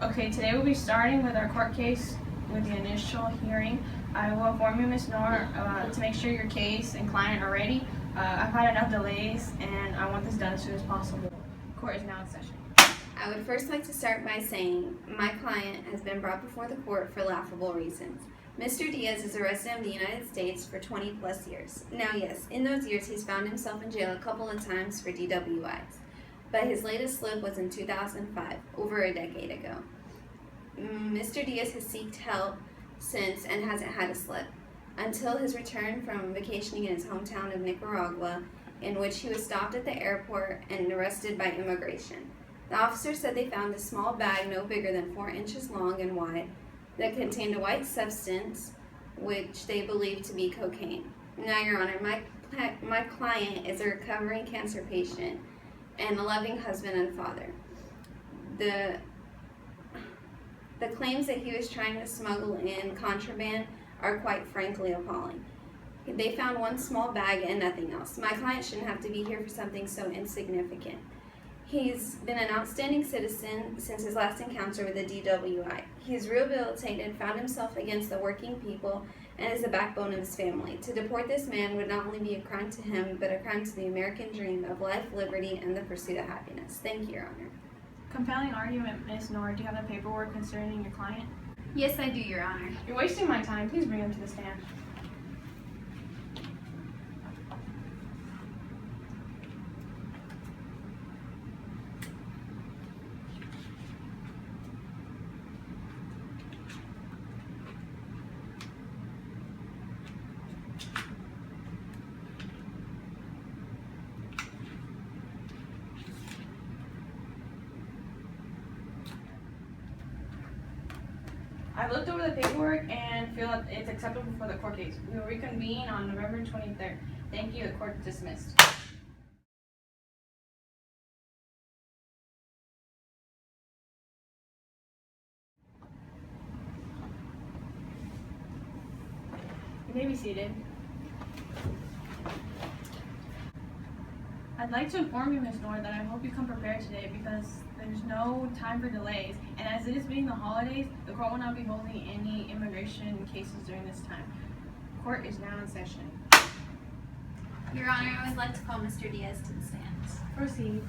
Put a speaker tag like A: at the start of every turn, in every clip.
A: Okay, today we'll be starting with our court case with the initial hearing. I will inform you, Ms. Noor, to make sure your case and client are ready. I've had enough delays and I want this done as soon as possible. Court is now in session.
B: I would first like to start by saying my client has been brought before the court for laughable reasons. Mr. Diaz is a resident of the United States for 20 plus years. Now yes, in those years he's found himself in jail a couple of times for DWIs. But his latest slip was in 2005, over a decade ago. Mr. Diaz has sought help since and hasn't had a slip, until his return from vacationing in his hometown of Nicaragua, in which he was stopped at the airport and arrested by immigration. The officer said they found a small bag no bigger than 4 inches long and wide that contained a white substance which they believed to be cocaine. Now, Your Honor, my client is a recovering cancer patient and a loving husband and father. The claims that he was trying to smuggle in contraband are quite frankly appalling. They found one small bag and nothing else. My client shouldn't have to be here for something so insignificant. He's been an outstanding citizen since his last encounter with a DWI. He's rehabilitated, found himself against the working people, and is the backbone of his family. To deport this man would not only be a crime to him, but a crime to the American dream of life, liberty, and the pursuit of happiness. Thank you, Your Honor.
A: Compelling argument, Ms. Noor. Do you have the paperwork concerning your client?
B: Yes, I do, Your Honor.
A: You're wasting my time. Please bring him to the stand. I've looked over the paperwork and feel that it's acceptable for the court case. We will reconvene on November 23rd. Thank you. The court is dismissed. You may be seated. I'd like to inform you, Ms. Noor, that I hope you come prepared today because there's no time for delays, and as it is being the holidays, the court will not be holding any immigration cases during this time. Court is now in session.
B: Your Honor, I would like to call Mr. Diaz to the stand.
A: Proceed.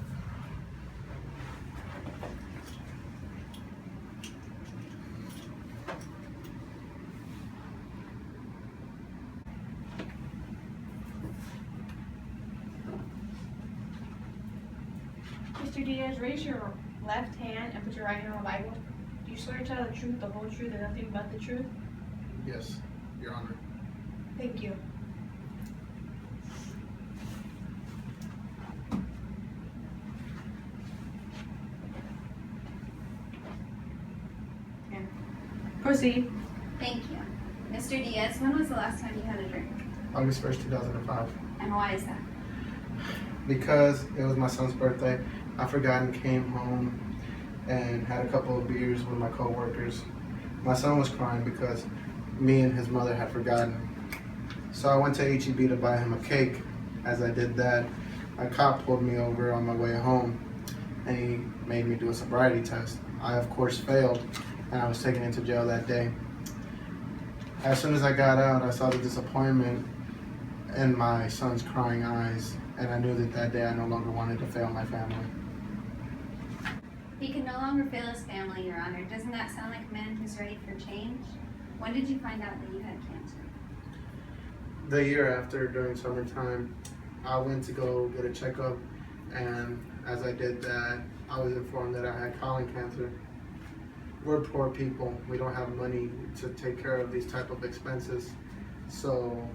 A: Mr. Diaz, raise your left hand and put your right hand on the Bible. Do you swear to tell the truth, the whole truth, and nothing but the truth?
C: Yes, Your Honor.
A: Thank you. And proceed.
B: Thank you. Mr. Diaz, when was the last time you had a drink?
C: August 1st, 2005.
B: And why is that?
C: Because it was my son's birthday, I forgot and came home and had a couple of beers with my co-workers. My son was crying because me and his mother had forgotten. So I went to HEB to buy him a cake. As I did that, a cop pulled me over on my way home and he made me do a sobriety test. I of course failed and I was taken into jail that day. As soon as I got out, I saw the disappointment in my son's crying eyes, and I knew that that day I no longer wanted to fail my family.
B: He can no longer fail his family, Your Honor. Doesn't that sound like a man who's ready for change? When did you find out that you had cancer?
C: The year after, during summertime, I went to go get a checkup, and as I did that, I was informed that I had colon cancer. We're poor people. We don't have money to take care of these type of expenses. So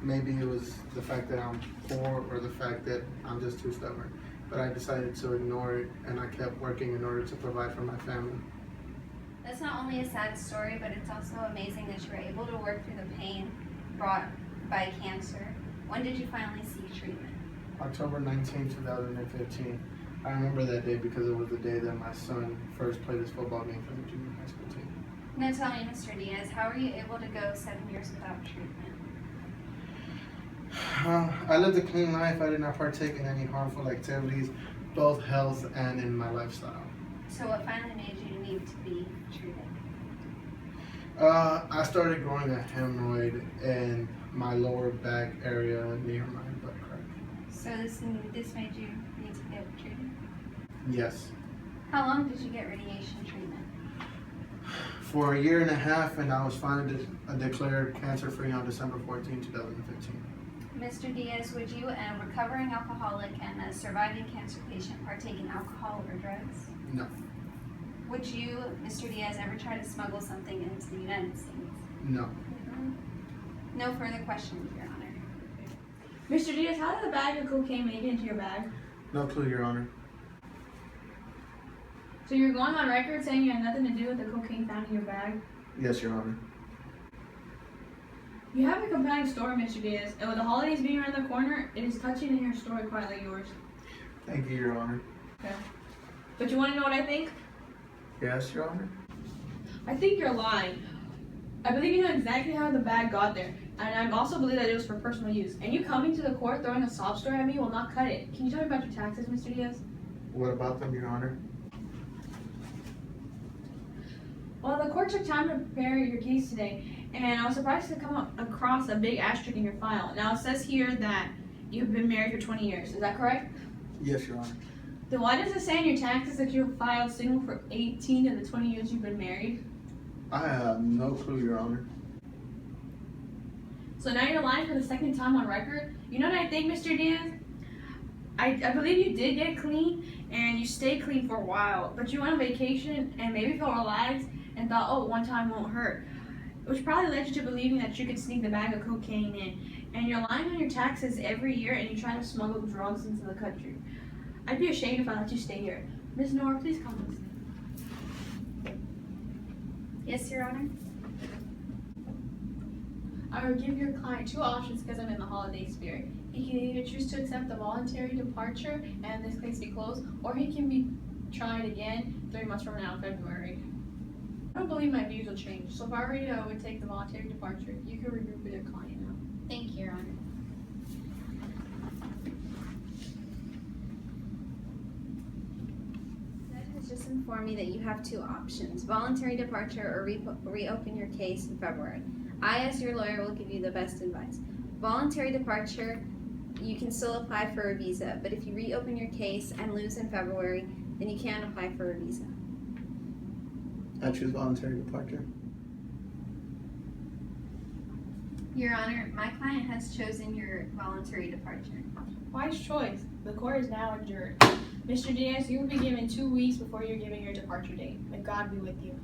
C: maybe it was the fact that I'm poor or the fact that I'm just too stubborn. But I decided to ignore it, and I kept working in order to provide for my family.
B: That's not only a sad story, but it's also amazing that you were able to work through the pain brought by cancer. When did you finally seek treatment?
C: October 19, 2015. I remember that day because it was the day that my son first played his football game for the junior high school team.
B: Now tell me, Mr. Diaz, how were you able to go 7 years without treatment?
C: I lived a clean life. I did not partake in any harmful activities, both health and in my lifestyle.
B: So what finally made you need
C: I started growing a hemorrhoid in my lower back area near my butt crack.
B: So this made you need to get treated?
C: Yes.
B: How long did you get radiation treatment?
C: For a year and a half, and I was finally declared cancer-free on December 14, 2015.
B: Mr. Diaz, would you, a recovering alcoholic and a surviving cancer patient, partake in alcohol or drugs?
C: No.
B: Would you, Mr. Diaz, ever try to smuggle something into the United States?
C: No.
B: No further questions, Your Honor.
A: Mr. Diaz, how did the bag of cocaine make it into your bag?
C: No clue, Your Honor.
A: So you're going on record saying you had nothing to do with the cocaine found in your bag?
C: Yes, Your Honor.
A: You have a compelling story, Mr. Diaz, and with the holidays being around the corner, it is touching to hear a story quite like yours.
C: Thank you, Your Honor.
A: Okay. But you want to know what I think?
C: Yes, Your Honor.
A: I think you're lying. I believe you know exactly how the bag got there, and I also believe that it was for personal use. And you coming to the court throwing a sob story at me will not cut it. Can you tell me about your taxes, Mr. Diaz?
C: What about them, Your Honor?
A: Well, the court took time to prepare your case today, and I was surprised to come across a big asterisk in your file. Now, it says here that you've been married for 20 years. Is that correct?
C: Yes, Your Honor.
A: Then why does it say in your taxes that you filed single for 18 of the 20 years you've been married?
C: I have no clue, Your Honor.
A: So now you're lying for the second time on record? You know what I think, Mr. Diaz? I believe you did get clean, and you stayed clean for a while, but you went on vacation and maybe felt relaxed and thought, oh, one time won't hurt. Which probably led you to believing that you could sneak the bag of cocaine in. And you're lying on your taxes every year, and you try to smuggle drugs into the country. I'd be ashamed if I let you stay here. Ms. Nora, please come with me.
B: Yes, Your Honor.
A: I would give your client two options because I'm in the holiday spirit. He can either choose to accept the voluntary departure and this case be closed, or he can be tried again 3 months from now in February. I don't believe my views will change, so if I were you, I would take the voluntary departure. You can regroup with your client now.
B: Thank you, Your Honor. The judge has just informed me that you have two options, voluntary departure or reopen your case in February. I, as your lawyer, will give you the best advice. Voluntary departure, you can still apply for a visa, but if you reopen your case and lose in February, then you can't apply for a visa.
C: I choose voluntary departure.
B: Your Honor, my client has chosen your voluntary departure.
A: Wise choice. The court is now adjourned. Mr. Diaz, you will be given 2 weeks before you're giving your departure date. May God be with you.